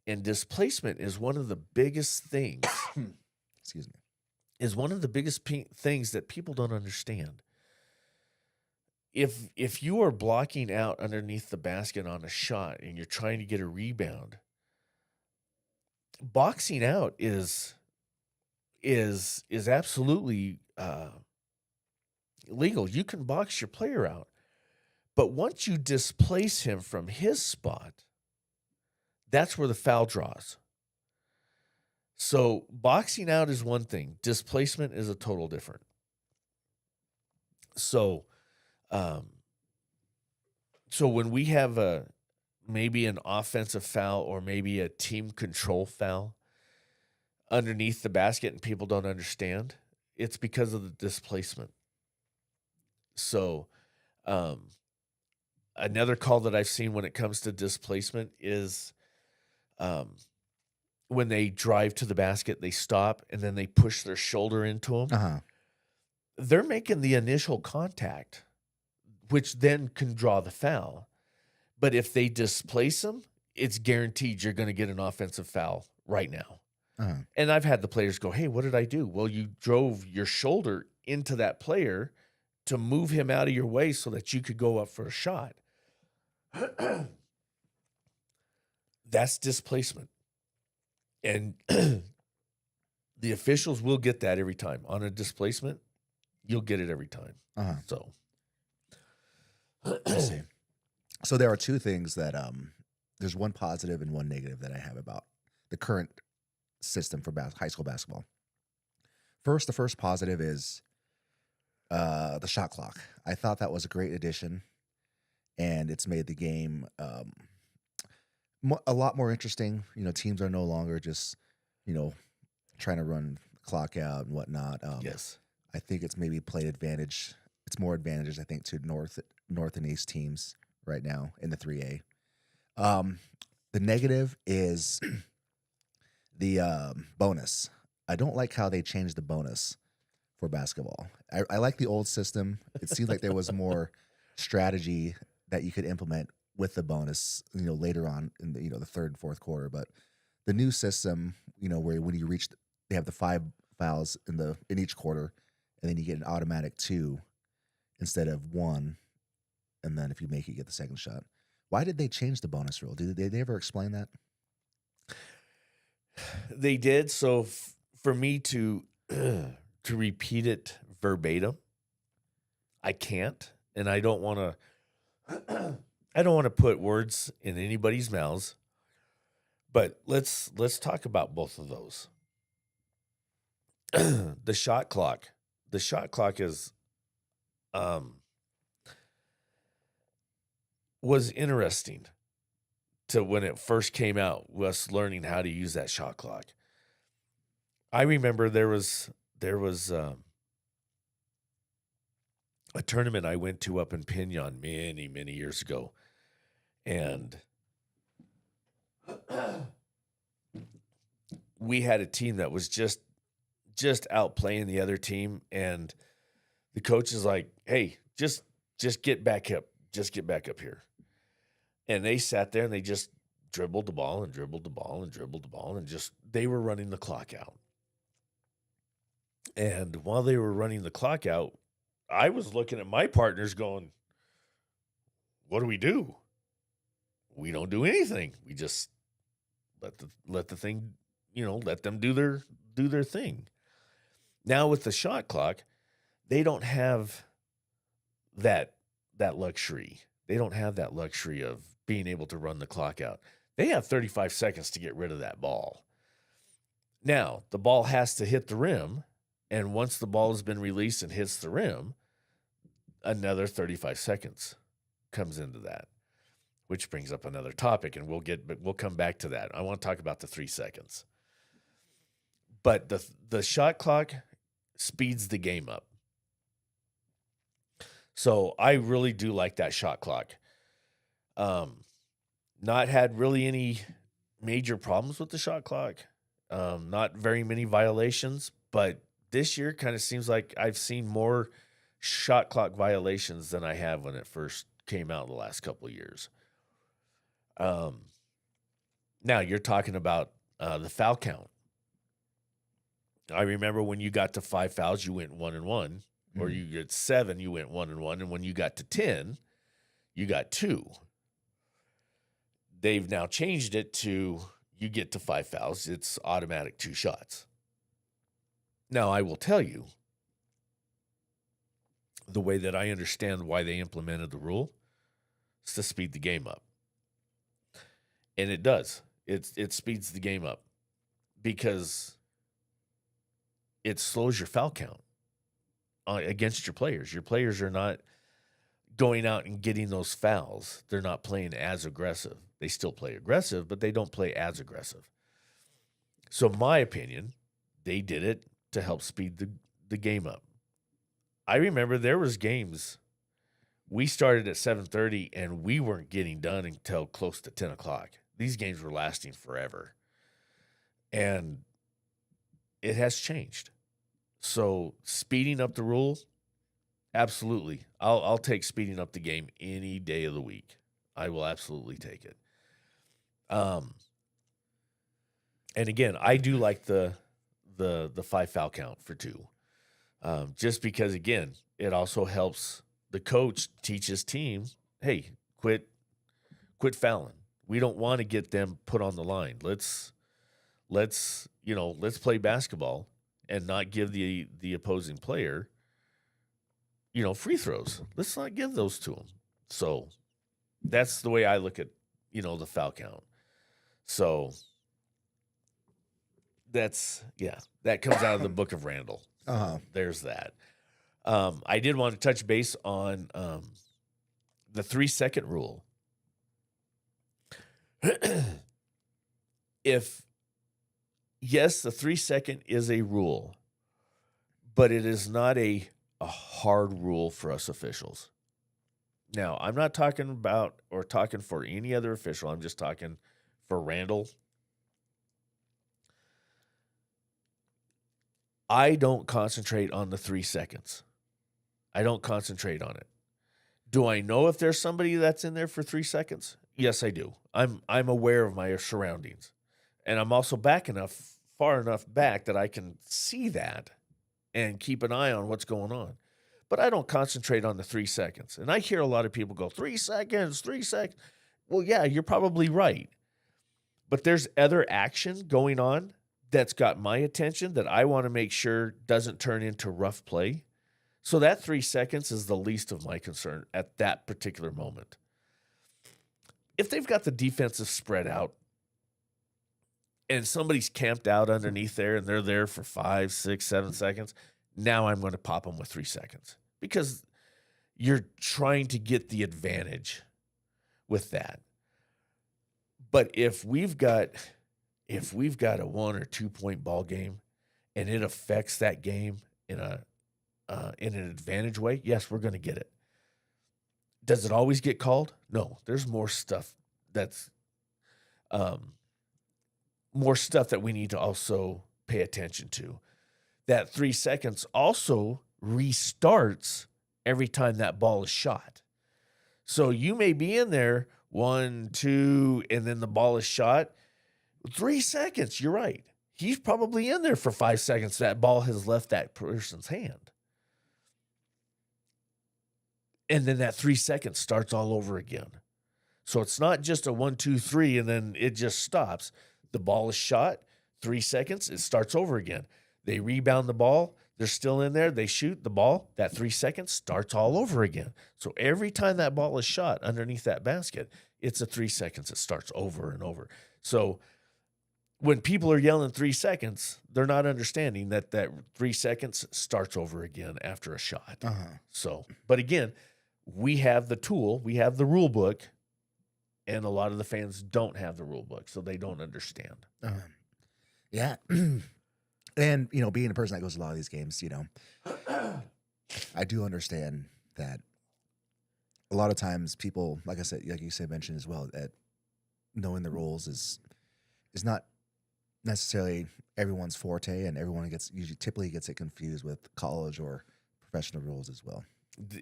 And displacement is one of the biggest things. Excuse me. Is one of the biggest things that people don't understand. If you are blocking out underneath the basket on a shot and you're trying to get a rebound, boxing out is absolutely legal. You can box your player out, but once you displace him from his spot, that's where the foul draws. So boxing out is one thing. Displacement is a total different. So, so when we have maybe an offensive foul or maybe a team control foul underneath the basket and people don't understand, it's because of the displacement. So, another call that I've seen when it comes to displacement is, when they drive to the basket, they stop and then they push their shoulder into them. Uh-huh. They're making the initial contact, which then can draw the foul. But if they displace them, it's guaranteed you're going to get an offensive foul right now. Uh-huh. And I've had the players go, "Hey, what did I do?" Well, you drove your shoulder into that player to move him out of your way so that you could go up for a shot. That's displacement. And the officials will get that every time. On a displacement, you'll get it every time. Uh-huh. So I see. So there are two things that there's one positive and one negative that I have about the current system for high school basketball. First, the first positive is the shot clock. I thought that was a great addition, and it's made the game a lot more interesting. Teams are no longer just trying to run the clock out and whatnot. yes. I think it's maybe played advantage. It's more advantages, I think, to North and East teams right now in the 3A. The negative is the bonus. I don't like how they changed the bonus for basketball. I like the old system. It seemed like there was more strategy that you could implement with the bonus, later on in the third and fourth quarter. But the new system, where when you reach, they have the 5 fouls in each quarter, and then you get an automatic 2 instead of 1, and then if you make it, you get the second shot. Why did they change the bonus rule? Did they ever explain that? They did. So for me to to repeat it verbatim, I can't, and I don't want to. I don't want to put words in anybody's mouths. But let's talk about both of those. The shot clock. The shot clock is was interesting to when it first came out, us learning how to use that shot clock. I remember there was a tournament I went to up in Pinyon many, many years ago. And we had a team that was just outplaying the other team, and the coach is like, "Hey, just get back up. Just get back up here." And they sat there and they just dribbled the ball and dribbled the ball and dribbled the ball, and they were running the clock out. And while they were running the clock out, I was looking at my partners going, "What do we do? We don't do anything. We just let the thing, let them do their thing." Now with the shot clock, they don't have that luxury. They don't have that luxury of being able to run the clock out. They have 35 seconds to get rid of that ball. Now, the ball has to hit the rim, and once the ball has been released and hits the rim, another 35 seconds comes into that, which brings up another topic, and we'll come back to that. I want to talk about the 3 seconds. But the shot clock speeds the game up. So I really do like that shot clock. Not had really any major problems with the shot clock. Not very many violations, but this year kind of seems like I've seen more shot clock violations than I have when it first came out in the last couple of years. Now you're talking about the foul count. I remember when you got to 5 fouls, you went 1 and 1, or you get 7, you went 1 and 1, and when you got to 10, you got 2. They've now changed it to you get to 5 fouls, it's automatic 2 shots. Now I will tell you, the way that I understand why they implemented the rule is to speed the game up, and it does. It speeds the game up because it slows your foul count against your players. Your players are not going out and getting those fouls. They're not playing as aggressive. They still play aggressive, but they don't play as aggressive. So in my opinion, they did it to help speed the game up. I remember there was games we started at 7:30 and we weren't getting done until close to 10 o'clock. These games were lasting forever. And it has changed. So speeding up the rule, absolutely. I'll take speeding up the game any day of the week. I will absolutely take it. Um, and again, I do like the 5 foul count for 2. Just because again, it also helps the coach teach his team, hey, quit fouling. We don't want to get them put on the line. Let's play basketball and not give the opposing player, free throws. Let's not give those to them. So that's the way I look at, the foul count. So that comes out of the book of Randall. There's that. I did want to touch base on the 3-second rule. Yes, the 3-second is a rule, but it is not a hard rule for us officials. Now, I'm not talking about or talking for any other official. I'm just talking for Randall. I don't concentrate on the 3 seconds. I don't concentrate on it. Do I know if there's somebody that's in there for 3 seconds? Yes, I do. I'm aware of my surroundings. And I'm also far enough back that I can see that and keep an eye on what's going on. But I don't concentrate on the 3 seconds. And I hear a lot of people go, 3 seconds, 3 seconds. Well, yeah, you're probably right. But there's other action going on that's got my attention that I want to make sure doesn't turn into rough play. So that 3 seconds is the least of my concern at that particular moment. If they've got the defensive spread out and somebody's camped out underneath there and they're there for 5, 6, 7 seconds, now I'm going to pop them with 3 seconds because you're trying to get the advantage with that. But if we've got a 1 or 2 point ball game and it affects that game in an advantage way, yes, we're going to get it. Does it always get called? No, there's more stuff that's more stuff that we need to also pay attention to. That 3 seconds also restarts every time that ball is shot. So you may be in there 1, 2, and then the ball is shot. 3 seconds, you're right. He's probably in there for 5 seconds. That ball has left that person's hand. And then that 3 seconds starts all over again. So it's not just a 1, 2, 3, and then it just stops. The ball is shot, 3 seconds, it starts over again. They rebound the ball, they're still in there, they shoot the ball, that 3 seconds starts all over again. So every time that ball is shot underneath that basket, it's a 3 seconds. It starts over and over. So when people are yelling 3 seconds, they're not understanding that 3 seconds starts over again after a shot. So, but again, we have the tool, we have the rule book, and a lot of the fans don't have the rule book, so they don't understand. Yeah. And, being a person that goes to a lot of these games, I do understand that a lot of times people, like you said, mentioned as well, that knowing the rules is not necessarily everyone's forte, and everyone typically gets it confused with college or professional rules as well.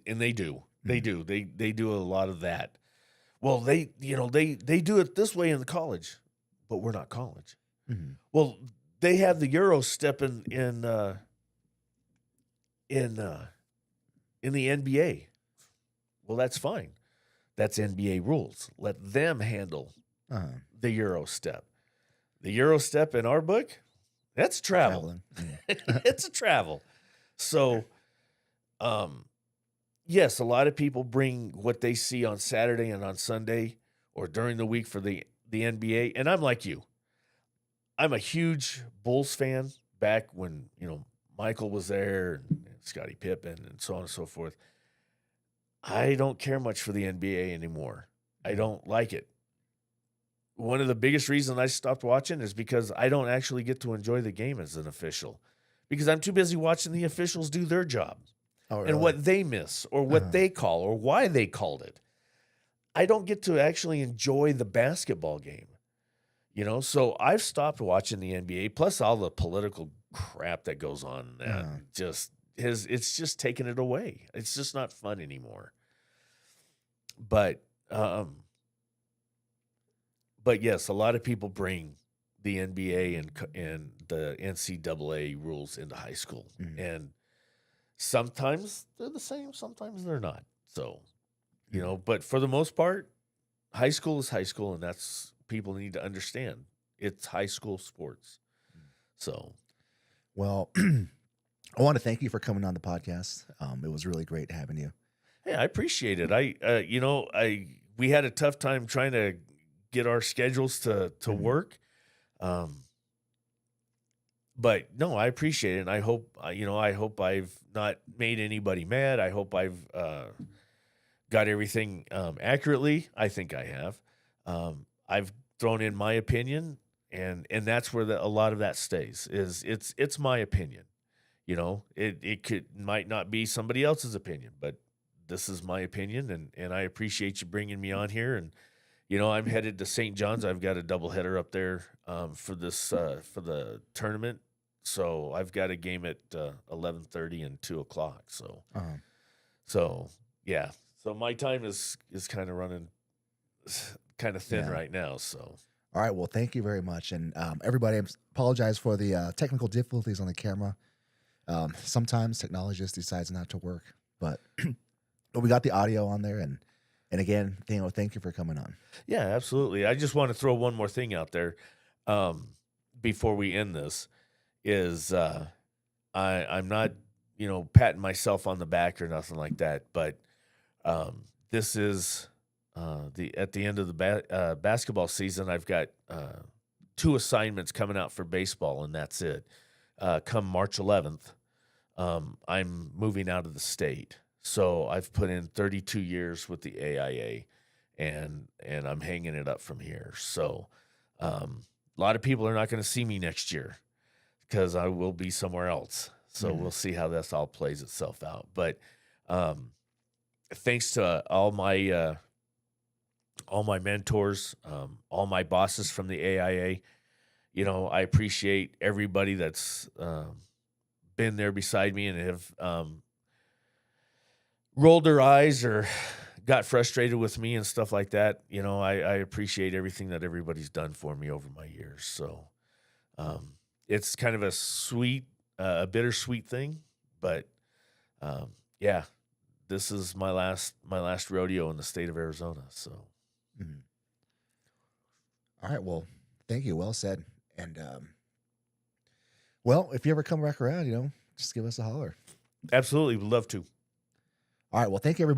And they do. They do. They do a lot of that. Well, they do it this way in the college, but we're not college. Well, they have the Euro step in the NBA. Well, that's fine. That's NBA rules. Let them handle the Euro step. The Euro step in our book, that's travel. It's a travel. So, yes, a lot of people bring what they see on Saturday and on Sunday or during the week for the NBA. And I'm like you. I'm a huge Bulls fan back when, Michael was there and Scottie Pippen and so on and so forth. I don't care much for the NBA anymore. I don't like it. One of the biggest reasons I stopped watching is because I don't actually get to enjoy the game as an official because I'm too busy watching the officials do their job. Oh, really? And what they miss or what they call or why they called it. I don't get to actually enjoy the basketball game. So I've stopped watching the NBA, plus all the political crap that goes on. It's just taking it away. It's just not fun anymore. But but yes, a lot of people bring the NBA and the NCAA rules into high school, Mhm. and sometimes they're the same, sometimes they're not. So, Mhm. but for the most part, high school is high school, and that's people need to understand. It's high school sports. So, Well, I want to thank you for coming on the podcast. It was really great having you. hey, I appreciate it. We had a tough time trying to get our schedules to Mhm. work. Um, but no, I appreciate it, and I hope I've not made anybody mad. I hope I've got everything accurately. I think I have. I've thrown in my opinion, and that's where a lot of that stays. Is it's my opinion. It might not be somebody else's opinion, but this is my opinion, and I appreciate you bringing me on here. And I'm headed to St. John's. I've got a doubleheader up there for this for the tournament. So I've got a game at 11:30 and 2 o'clock. Uh, So yeah. So my time is kind of running kind of thin yeah. right now. So All right. Well, thank you very much. And everybody, apologize for the technical difficulties on the camera. Sometimes technology just decides not to work, but we got the audio on there. And again, thank you for coming on. yeah, absolutely. I just want to throw one more thing out there um, before we end this. Is I'm not patting myself on the back or nothing like that, but this is the at the end of the basketball season. I've got 2 assignments coming out for baseball, and that's it. Come March 11th, I'm moving out of the state, so I've put in 32 years with the AIA, and I'm hanging it up from here. So a lot of people are not going to see me next year because I will be somewhere else. So Mhm. we'll see how this all plays itself out. But um, thanks to all my mentors, all my bosses from the AIA. I appreciate everybody that's been there beside me and have rolled their eyes or got frustrated with me and stuff like that. I appreciate everything that everybody's done for me over my years. So um, it's kind of a bittersweet thing, but um, yeah, this is my last rodeo in the state of Arizona. So Mhm. All right. Well, thank you. Well said. And well, if you ever come back around, just give us a holler. absolutely would love to. All right. Well, thank you, everybody.